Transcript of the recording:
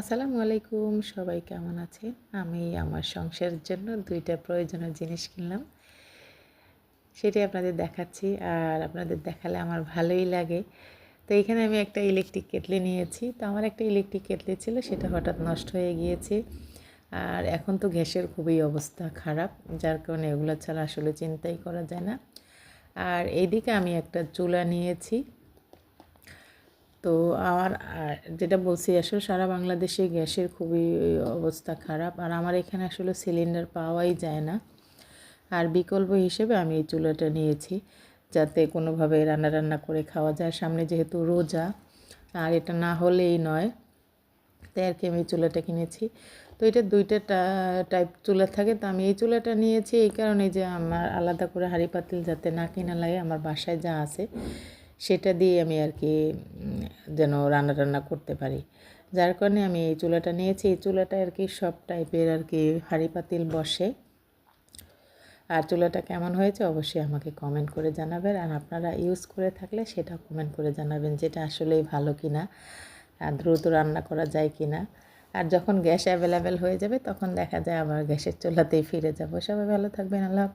আসসালামু আলাইকুম, সবাই কেমন আছেন? আমি আমার সংসারের জন্য ২ টা প্রয়োজনীয় জিনিস কিনলাম। সেটাই আপনাদের দেখাচ্ছি। আর আপনাদের দেখালে আমার ভালোই লাগে। তো এখানে আমি একটা ইলেকট্রিক কেটলি নিয়েছি। তো আমার একটা ইলেকট্রিক কেটলি ছিল, সেটা হঠাৎ নষ্ট হয়ে গিয়েছে। আর এখন তো গ্যাসের খুবই অবস্থা খারাপ। যার কারণে এগুলো ছাড়া আসলে চিন্তাই করা যায় না। আর এইদিকে আমি একটা চুলা নিয়েছি। তো আমার যেটা বলছি আসলে সারা বাংলাদেশে গ্যাসের খুবই অবস্থা খারাপ। আর আমার এখানে আসলে সিলিন্ডার পাওয়াই যায় না। আর বিকল্প হিসেবে আমি এই চুলাটা নিয়েছি, যাতে কোনোভাবে রান্না করে খাওয়া যায়। সামনে যেহেতু রোজা, আর এটা না হলেই নয়, তাই আর কি আমি এই চুলাটা কিনেছি। তো এটা ২টা টাইপ চুলা থাকে। তো আমি এই চুলাটা নিয়েছি এই কারণে যে আমার আলাদা করে হাঁড়ি পাতিল যাতে না কেনা লাগে, আমার বাসায় যা আছে সেটা দিয়ে আমি আর কি যেন রান্না করতে পারি। যার কারণে আমি এই চুলাটা নিয়েছি। এই চুলাটা আর কি সব টাইপের আর কি হাঁড়ি পাতিল বসে। আর চুলাটা কেমন হয়েছে অবশ্যই আমাকে কমেন্ট করে জানাবেন। আর আপনারা ইউজ করে থাকলে সেটা কমেন্ট করে জানাবেন, যেটা আসলেই ভালো কিনা, আর দ্রুত রান্না করা যায় কিনা। আর যখন গ্যাস অ্যাভেলেবেল হয়ে যাবে তখন দেখা যায় আবার গ্যাসের চুলাতেই ফিরে যাব। সবাই ভালো থাকবেন। আল্লাহ